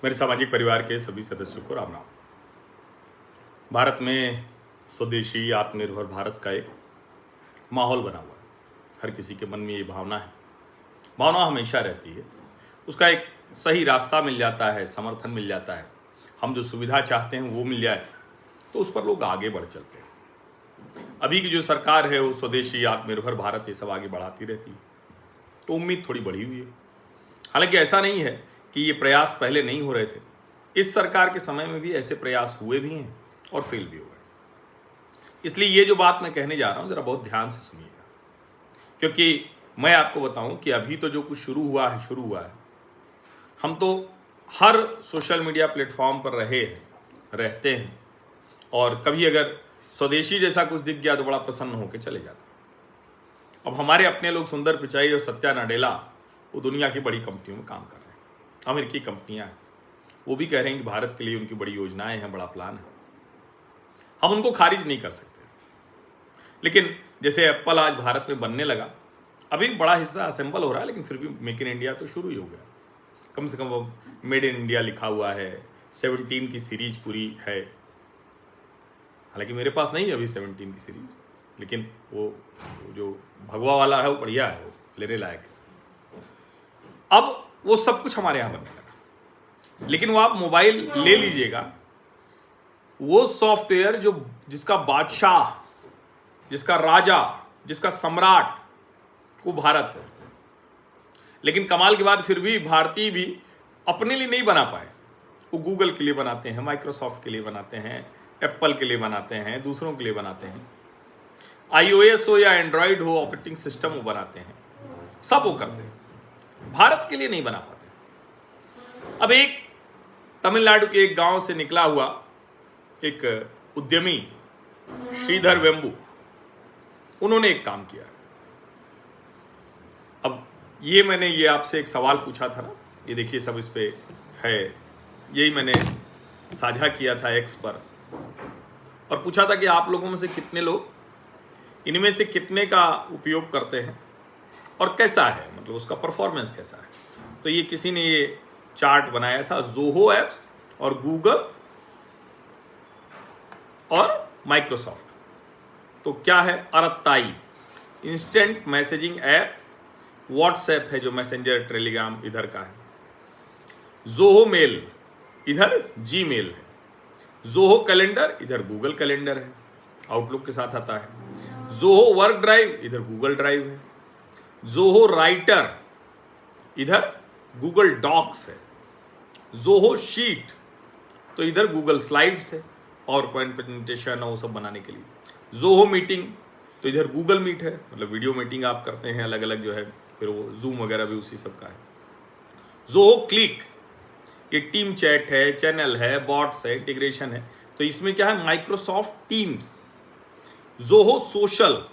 मेरे सामाजिक परिवार के सभी सदस्यों को राम राम। भारत में स्वदेशी आत्मनिर्भर भारत का एक माहौल बना हुआ है। हर किसी के मन में ये भावना है, भावना हमेशा रहती है। उसका एक सही रास्ता मिल जाता है, समर्थन मिल जाता है, हम जो सुविधा चाहते हैं वो मिल जाए तो उस पर लोग आगे बढ़ चलते हैं। अभी की जो सरकार है वो स्वदेशी आत्मनिर्भर भारत ये सब आगे बढ़ाती रहती है, तो उम्मीद थोड़ी बढ़ी हुई है। हालांकि ऐसा नहीं है कि ये प्रयास पहले नहीं हो रहे थे। इस सरकार के समय में भी ऐसे प्रयास हुए भी हैं और फेल भी हुए। इसलिए ये जो बात मैं कहने जा रहा हूँ जरा बहुत ध्यान से सुनिएगा, क्योंकि मैं आपको बताऊं कि अभी तो जो कुछ शुरू हुआ है। हम तो हर सोशल मीडिया प्लेटफॉर्म पर रहते हैं और कभी अगर स्वदेशी जैसा कुछ दिख गया तो बड़ा प्रसन्न होकर चले जाते। अब हमारे अपने लोग सुंदर पिचाई और सत्या नाडेला वो दुनिया की बड़ी कंपनियों में काम कर रहे हैं, अमेरिकी कंपनियां हैं। वो भी कह रहे हैं कि भारत के लिए उनकी बड़ी योजनाएं हैं, बड़ा प्लान है। हम उनको खारिज नहीं कर सकते, लेकिन जैसे एप्पल आज भारत में बनने लगा, अभी बड़ा हिस्सा असेंबल हो रहा है, लेकिन फिर भी मेक इन इंडिया तो शुरू ही हो गया। कम से कम वो मेड इन इंडिया लिखा हुआ है। 17 की सीरीज पूरी है। हालांकि मेरे पास नहीं है अभी 17 की सीरीज, लेकिन वो जो भगवा वाला है वो बढ़िया है, वो लेने लायक है। अब वो सब कुछ हमारे यहां बनने लगा, लेकिन वो आप मोबाइल ले लीजिएगा, वो सॉफ्टवेयर जिसका बादशाह, जिसका राजा, जिसका सम्राट वो भारत है। लेकिन कमाल की बात, फिर भी भारतीय भी अपने लिए नहीं बना पाए। वो गूगल के लिए बनाते हैं, माइक्रोसॉफ्ट के लिए बनाते हैं, एप्पल के लिए बनाते हैं, दूसरों के लिए बनाते हैं। iOS हो या एंड्रॉयड हो, ऑपरेटिंग सिस्टम वो बनाते हैं, सब वो करते हैं, भारत के लिए नहीं बना पाते। अब एक तमिलनाडु के एक गांव से निकला हुआ एक उद्यमी श्रीधर वेम्बू, उन्होंने एक काम किया। अब मैंने आपसे एक सवाल पूछा था ना, ये देखिए सब इस पे है, यही मैंने साझा किया था एक्स पर, और पूछा था कि आप लोगों में से कितने लोग इनमें से कितने का उपयोग करते हैं और कैसा है, मतलब उसका परफॉर्मेंस कैसा है। तो ये किसी ने ये चार्ट बनाया था, जोहो एप्स और गूगल और माइक्रोसॉफ्ट। तो क्या है, अरत्ताई इंस्टेंट मैसेजिंग ऐप, व्हाट्सएप है जो मैसेंजर टेलीग्राम इधर का है, जोहो मेल इधर जीमेल है, जोहो कैलेंडर इधर गूगल कैलेंडर है, आउटलुक के साथ आता है, जोहो वर्क ड्राइव इधर गूगल ड्राइव है, जोहो राइटर इधर गूगल डॉक्स है, जोहो शीट तो इधर गूगल स्लाइड्स है, पावर पॉइंट प्रेजेंटेशन और वो सब बनाने के लिए, जोहो मीटिंग तो इधर गूगल मीट है, मतलब वीडियो मीटिंग आप करते हैं अलग अलग जो है, फिर वो जूम वगैरह भी उसी सब का है, जोहो क्लिक ये टीम चैट है, चैनल है, बॉट्स है, इंटीग्रेशन है, तो इसमें क्या है, माइक्रोसॉफ्ट टीम्स, जोहो सोशल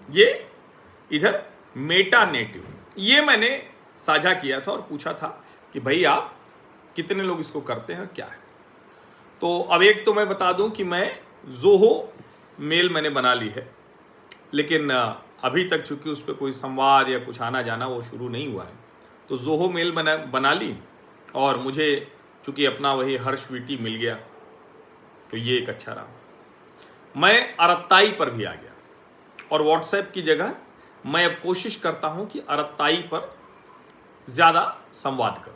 ये इधर मेटा नेटिव। ये मैंने साझा किया था और पूछा था कि भाई आप कितने लोग इसको करते हैं, क्या है। तो अब एक तो मैं बता दूं कि मैं जोहो मेल मैंने बना ली है, लेकिन अभी तक चूंकि उस पर कोई संवाद या कुछ आना जाना वो शुरू नहीं हुआ है, तो जोहो मेल बना ली, और मुझे चूंकि अपना वही हर्ष वीटी मिल गया तो ये एक अच्छा रहा। मैं अरत्ताई पर भी आ गया, और व्हाट्सएप की जगह मैं अब कोशिश करता हूं कि अरत्ताई पर ज्यादा संवाद करूं।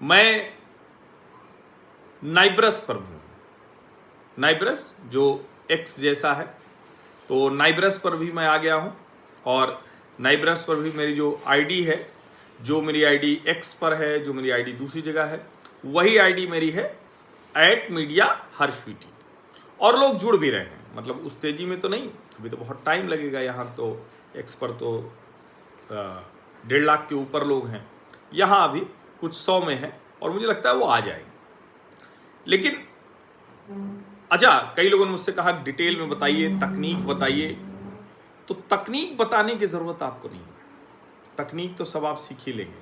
मैं नाइब्रस पर भी हूं, नाइब्रस जो एक्स जैसा है, तो नाइब्रस पर भी मैं आ गया हूं, और नाइब्रस पर भी मेरी जो आईडी है, जो मेरी आईडी एक्स पर है, जो मेरी आईडी दूसरी जगह है, वही आईडी मेरी है @मीडिया_हर्षवीटी, और लोग जुड़ भी रहे हैं। मतलब उस तेजी में तो नहीं, अभी तो बहुत टाइम लगेगा। यहाँ तो एक्स पर तो 1.5 लाख के ऊपर लोग हैं, यहाँ अभी कुछ 100 में है, और मुझे लगता है वो आ जाएंगे। लेकिन अच्छा, कई लोगों ने मुझसे कहा डिटेल में बताइए, तकनीक बताइए, तो तकनीक बताने की ज़रूरत आपको नहीं है। तकनीक तो सब आप सीख ही लेंगे,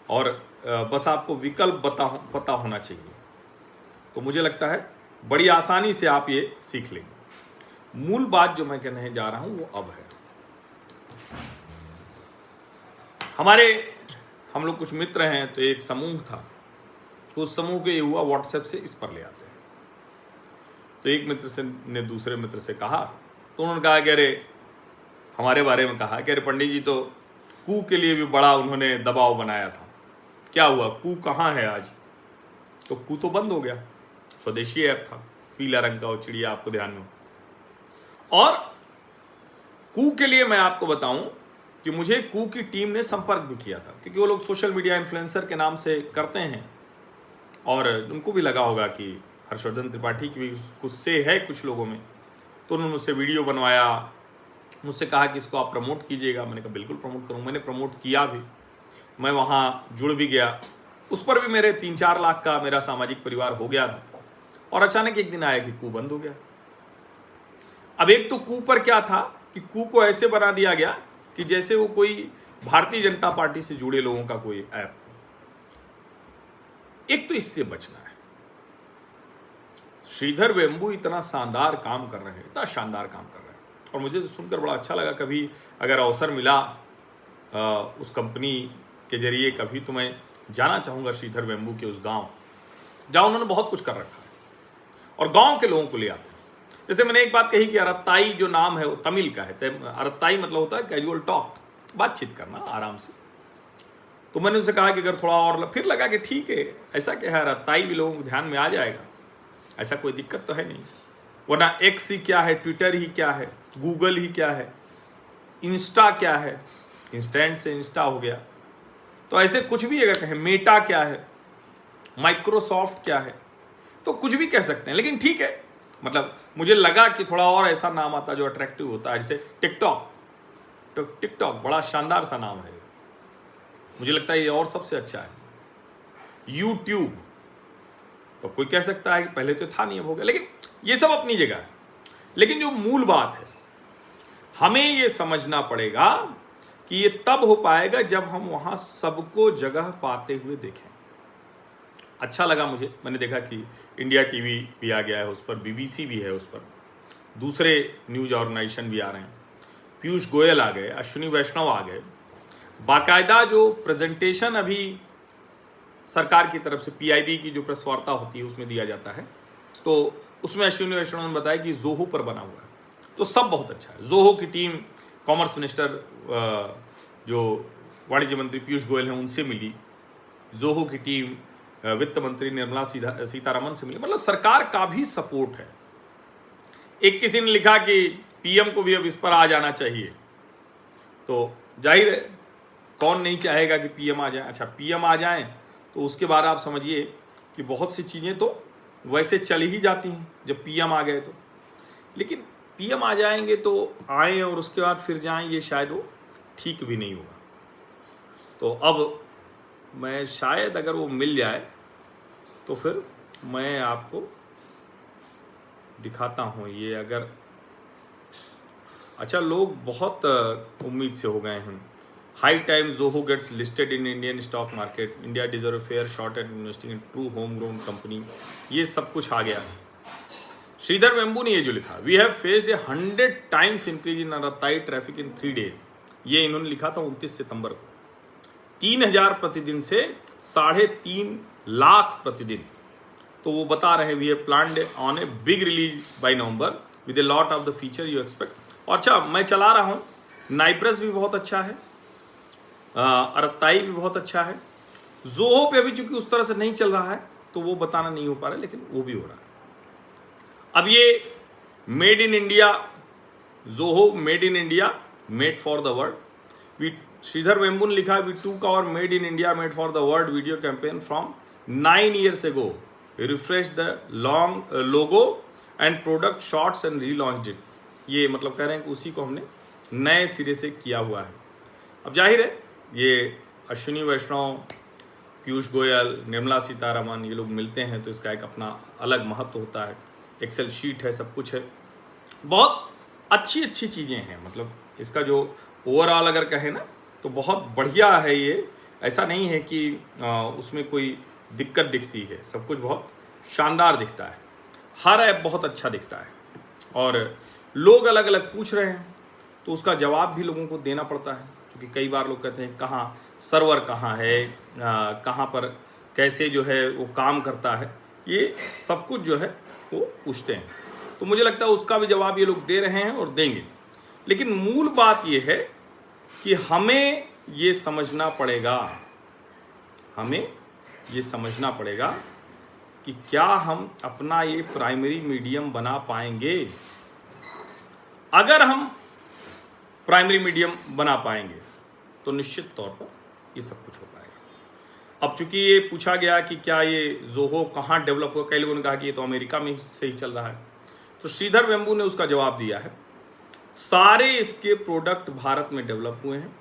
और बस आपको विकल्प पता होना चाहिए। तो मुझे लगता है बड़ी आसानी से आप ये सीख लेंगे। मूल बात जो मैं कहने जा रहा हूं वो अब है, हमारे हम लोग कुछ मित्र हैं, तो एक समूह था, उस समूह के युवा व्हाट्सएप से इस पर ले आते हैं। तो एक मित्र ने दूसरे मित्र से कहा, तो उन्होंने कहा कि अरे हमारे बारे में कहा कि अरे पंडित जी तो कू के लिए भी बड़ा उन्होंने दबाव बनाया था, क्या हुआ, कू कहाँ है आज? तो कू तो बंद हो गया, स्वदेशी ऐप था, पीला रंग का वो चिड़िया, आपको ध्यान में। और कू के लिए मैं आपको बताऊं कि मुझे कू की टीम ने संपर्क भी किया था, क्योंकि वो लोग सोशल मीडिया इन्फ्लुएंसर के नाम से करते हैं, और उनको भी लगा होगा कि हर्षवर्धन त्रिपाठी की भी कुछ से है कुछ लोगों में। तो उन्होंने मुझसे वीडियो बनवाया, मुझसे कहा कि इसको आप प्रमोट कीजिएगा। मैंने कहा बिल्कुल प्रमोट करूँ। मैंने प्रमोट किया भी, मैं वहाँ जुड़ भी गया। उस पर भी मेरे 3-4 लाख का मेरा सामाजिक परिवार हो गया था। और अचानक एक दिन आया कि कू बंद हो गया। अब एक तो कू पर क्या था कि कू को ऐसे बना दिया गया कि जैसे वो कोई भारतीय जनता पार्टी से जुड़े लोगों का कोई ऐप। एक तो इससे बचना है। श्रीधर वेम्बू इतना शानदार काम कर रहे हैं, इतना शानदार काम कर रहे हैं, और मुझे तो सुनकर बड़ा अच्छा लगा। कभी अगर अवसर मिला उस कंपनी के जरिए कभी, तो मैं जाना चाहूँगा श्रीधर वेम्बू के उस गांव, जहाँ उन्होंने बहुत कुछ कर रखा है और गांव के लोगों को ले आते हैं। जैसे मैंने एक बात कही कि अरत्ताई जो नाम है वो तमिल का है। अरत्ताई मतलब होता है कैजुअल टॉक, बातचीत करना आराम से। तो मैंने उनसे कहा कि अगर थोड़ा और, फिर लगा कि ठीक है, ऐसा क्या है, अरत्ताई भी लोगों को ध्यान में आ जाएगा, ऐसा कोई दिक्कत तो है नहीं। वरना एक्स ही क्या है, ट्विटर ही क्या है, गूगल ही क्या है, इंस्टा क्या है, इंस्टेंट से इंस्टा हो गया। तो ऐसे कुछ भी अगर कहें, मेटा क्या है, माइक्रोसॉफ्ट क्या है, तो कुछ भी कह सकते हैं। लेकिन ठीक है, मतलब मुझे लगा कि थोड़ा और ऐसा नाम आता जो अट्रैक्टिव होता है, जैसे टिकटॉक। तो टिकटॉक बड़ा शानदार सा नाम है, मुझे लगता है ये और सबसे अच्छा है। यूट्यूब तो कोई कह सकता है कि पहले तो था नहीं, अब हो गया, लेकिन ये सब अपनी जगह है। लेकिन जो मूल बात है, हमें ये समझना पड़ेगा कि ये तब हो पाएगा जब हम वहां सबको जगह पाते हुए देखें। अच्छा लगा मुझे, मैंने देखा कि इंडिया टीवी भी आ गया है उस पर, बीबीसी भी है उस पर, दूसरे न्यूज ऑर्गेनाइजेशन भी आ रहे हैं, पीयूष गोयल आ गए, अश्विनी वैष्णव आ गए। बाकायदा जो प्रेजेंटेशन अभी सरकार की तरफ से पीआईबी की जो प्रेस वार्ता होती है उसमें दिया जाता है, तो उसमें अश्विनी वैष्णव ने बताया कि जोहो पर बना हुआ है। तो सब बहुत अच्छा है। जोहो की टीम कॉमर्स मिनिस्टर जो वाणिज्य मंत्री पीयूष गोयल हैं उनसे मिली, जोहो की टीम वित्त मंत्री निर्मला सीतारमन से मिली। मतलब सरकार का भी सपोर्ट है। एक किसी ने लिखा कि पीएम को भी अब इस पर आ जाना चाहिए, तो जाहिर है कौन नहीं चाहेगा कि पीएम आ जाए। अच्छा, पीएम आ जाए तो उसके बाद आप समझिए कि बहुत सी चीज़ें तो वैसे चल ही जाती हैं जब पीएम आ गए तो। लेकिन पीएम आ जाएंगे तो आए और उसके बाद फिर जाएं, ये शायद वो ठीक भी नहीं होगा। तो अब मैं शायद अगर वो मिल जाए तो फिर मैं आपको दिखाता हूँ ये। अगर अच्छा, लोग बहुत उम्मीद से हो गए हैं। High time Zoho gets listed in Indian stock market, India deserve fair shot at investing in true home grown company, ये सब कुछ आ गया है। श्रीधर वेम्बू ने ये जो लिखा, we have faced 100 times increase in Arattai traffic in 3 days, ये इन्होंने लिखा था 29 सितंबर को। 3000 प्रतिदिन से 3.5 लाख प्रतिदिन। तो वो बता रहे हैं we have planned on a big release by November with a lot of the feature you expect. और अच्छा, मैं चला रहा हूँ, नाइप्रस भी बहुत अच्छा है, अरत्ताई भी बहुत अच्छा है। जोहो पे अभी चूंकि उस तरह से नहीं चल रहा है तो वो बताना नहीं हो पा रहा है, लेकिन वो भी हो रहा है। अब ये made in India, Zoho made in India, made for the world. Sridhar Vembu ने लिखा, we took our made in India made for the world video campaign from 9 years ago, refresh the long logo and product shorts and relaunched it. ये मतलब कह रहे हैं कि उसी को हमने नए सिरे से किया हुआ है। अब जाहिर है ये अश्विनी वैष्णव, पीयूष गोयल, निर्मला सीतारमन, ये लोग मिलते हैं तो इसका एक अपना अलग महत्व होता है। एक्सेल शीट है, सब कुछ है, बहुत अच्छी अच्छी चीज़ें हैं। मतलब इसका जो ओवरऑल अगर कहें ना तो बहुत बढ़िया है ये। ऐसा नहीं है कि उसमें कोई दिक्कत दिखती है, सब कुछ बहुत शानदार दिखता है। हर ऐप बहुत अच्छा दिखता है और लोग अलग अलग पूछ रहे हैं तो उसका जवाब भी लोगों को देना पड़ता है, क्योंकि कई बार लोग कहते हैं कहाँ सर्वर कहाँ है, कहाँ पर कैसे जो है वो काम करता है, ये सब कुछ जो है वो पूछते हैं। तो मुझे लगता है उसका भी जवाब ये लोग दे रहे हैं और देंगे। लेकिन मूल बात ये है कि हमें ये समझना पड़ेगा, हमें ये समझना पड़ेगा कि क्या हम अपना ये प्राइमरी मीडियम बना पाएंगे। अगर हम प्राइमरी मीडियम बना पाएंगे तो निश्चित तौर पर ये सब कुछ हो पाएगा। अब चूंकि ये पूछा गया कि क्या ये जोहो कहाँ डेवलप हुआ, कई लोगों ने कहा कि ये तो अमेरिका में से ही चल रहा है, तो श्रीधर वेम्बू ने उसका जवाब दिया है सारे इसके प्रोडक्ट भारत में डेवलप हुए हैं।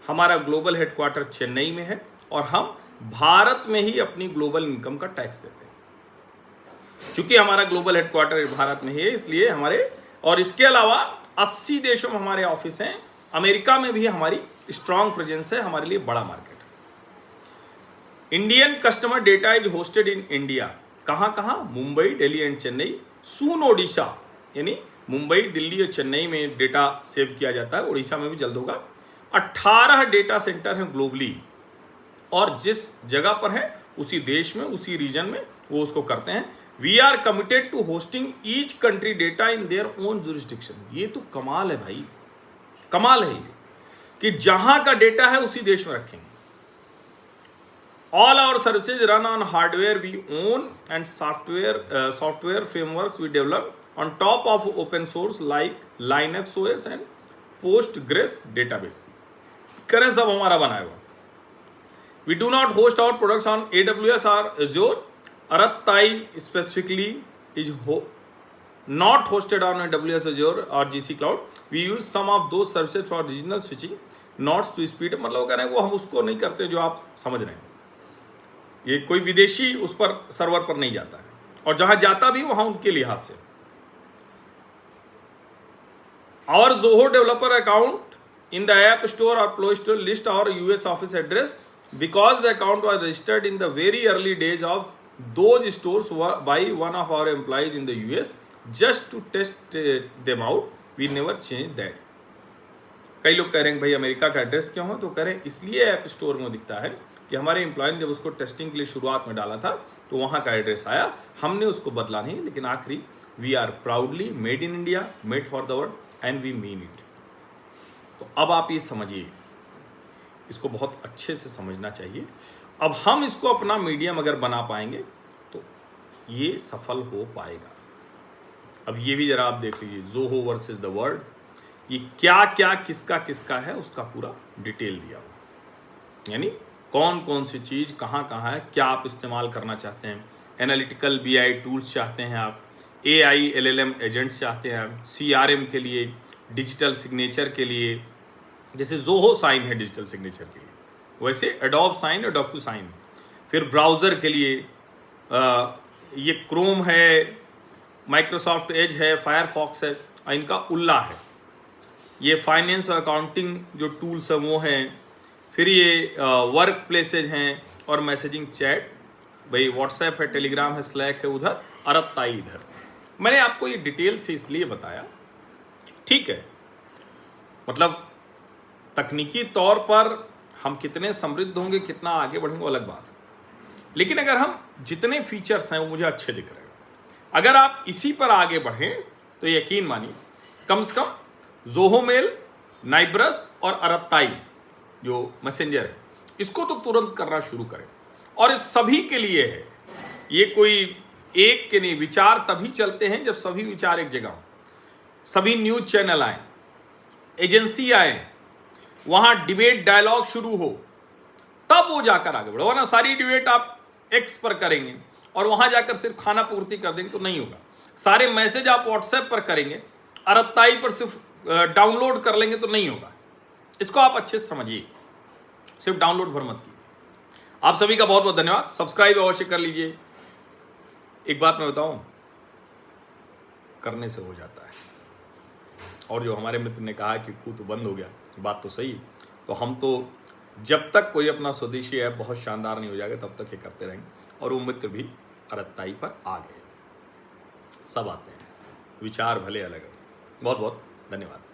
हमारा ग्लोबल हेडक्वार्टर चेन्नई में है और हम भारत में ही अपनी ग्लोबल इनकम का टैक्स देते हैं। चूंकि हमारा ग्लोबल हेडक्वार्टर भारत में ही है इसलिए हमारे, और इसके अलावा 80 देशों में हमारे ऑफिस हैं, अमेरिका में भी हमारी स्ट्रांग प्रेजेंस है, हमारे लिए बड़ा मार्केट है। Indian customer data is hosted in India, कहां कहां, मुंबई, दिल्ली एंड चेन्नई, सून ओडिशा, यानी मुंबई, दिल्ली और चेन्नई में डेटा सेव किया जाता है, उड़ीसा में भी जल्द होगा। 18 डेटा सेंटर हैं ग्लोबली, और जिस जगह पर है उसी देश में, उसी रीजन में वो उसको करते हैं। We are committed to hosting each country data in their own jurisdiction. ये तो कमाल है भाई, कमाल है ये कि जहां का डेटा है उसी देश में रखेंगे। All our services run on hardware we own and software frameworks we develop on top of open source like Linux OS and Postgres database. करें सब हमारा बनाया हुआ। We do not host our products on AWS or Azure. Arattai specifically is not hosted on AWS, Azure or GC Cloud. We use some of those services for regional switching, not to speed up. मतलब वो कह रहे हैं वो हम उसको नहीं करते जो आप समझ रहे हैं। ये कोई विदेशी उस पर सर्वर पर नहीं जाता है, और जहां जाता भी वहां उनके लिहाज से। Our Zoho developer account in the App Store or Play Store list our US office address. Because the account was registered in the very early days of those stores by one of our employees in the US, just to test them out, we never changed that. कई लोग कह रहे हैं भाई America का address क्यों है, तो कह रहे हैं इसलिए ऐप स्टोर में दिखता है कि हमारे एम्प्लॉय ने जब उसको टेस्टिंग के लिए शुरुआत में डाला था तो वहाँ का एड्रेस आया, हमने उसको बदला नहीं, लेकिन आखिरी we are proudly made in India, made for the world and we mean it. तो अब आप ये समझिए, इसको बहुत अच्छे से समझना चाहिए। अब हम इसको अपना मीडियम अगर बना पाएंगे तो ये सफल हो पाएगा। अब ये भी जरा आप देख लीजिए, जोहो वर्सेस द वर्ल्ड, ये क्या क्या किसका किसका है उसका पूरा डिटेल दिया हुआ, यानी कौन कौन सी चीज़ कहाँ कहाँ है, क्या आप इस्तेमाल करना चाहते हैं। एनालिटिकल BI टूल्स चाहते हैं आप, AI LLM एजेंट्स चाहते हैं आप, CRM के लिए, डिजिटल सिग्नेचर के लिए, जैसे जोहो साइन है डिजिटल सिग्नेचर के लिए, वैसे एडोब साइन और डॉक्यू साइन। फिर ब्राउज़र के लिए ये क्रोम है, माइक्रोसॉफ्ट एज है, फायरफॉक्स है, इनका उल्ला है। ये फाइनेंस और अकाउंटिंग जो टूल्स हैं वो हैं। फिर ये वर्क प्लेसेज हैं और मैसेजिंग चैट, भाई व्हाट्सएप है, टेलीग्राम है, स्लैक है उधर, अरबताई इधर। मैंने आपको ये डिटेल से इसलिए बताया, ठीक है, मतलब तकनीकी तौर पर हम कितने समृद्ध होंगे, कितना आगे बढ़ेंगे वो अलग बात, लेकिन अगर हम जितने फीचर्स हैं वो मुझे अच्छे दिख रहे हैं, अगर आप इसी पर आगे बढ़ें तो यकीन मानिए कम से कम जोहो मेल, नाइब्रस और अरबताई जो मैसेंजर है इसको तो तुरंत करना शुरू करें। और इस सभी के लिए है, ये कोई एक के नहीं, विचार तभी चलते हैं जब सभी विचार एक जगह हो, सभी न्यूज चैनल आए, एजेंसी आए, वहां डिबेट डायलॉग शुरू हो, तब वो जाकर आगे बढ़े। वरना सारी डिबेट आप एक्स पर करेंगे और वहां जाकर सिर्फ खाना पूर्ति कर देंगे तो नहीं होगा। सारे मैसेज आप व्हाट्सएप पर करेंगे, अरबताई पर सिर्फ डाउनलोड कर लेंगे तो नहीं होगा। इसको आप अच्छे से समझिए, सिर्फ डाउनलोड भर मत कीजिए। आप सभी का बहुत बहुत धन्यवाद। सब्सक्राइब अवश्य कर लीजिए। एक बात मैं बताऊं, करने से हो जाता है। और जो हमारे मित्र ने कहा कि कूद बंद हो गया, बात तो सही। तो हम तो जब तक कोई अपना स्वदेशी ऐप बहुत शानदार नहीं हो जाएगा तब तक ये करते रहेंगे। और वो मित्र भी अरबताई पर आ गए। सब आते हैं, विचार भले अलग है। बहुत बहुत धन्यवाद।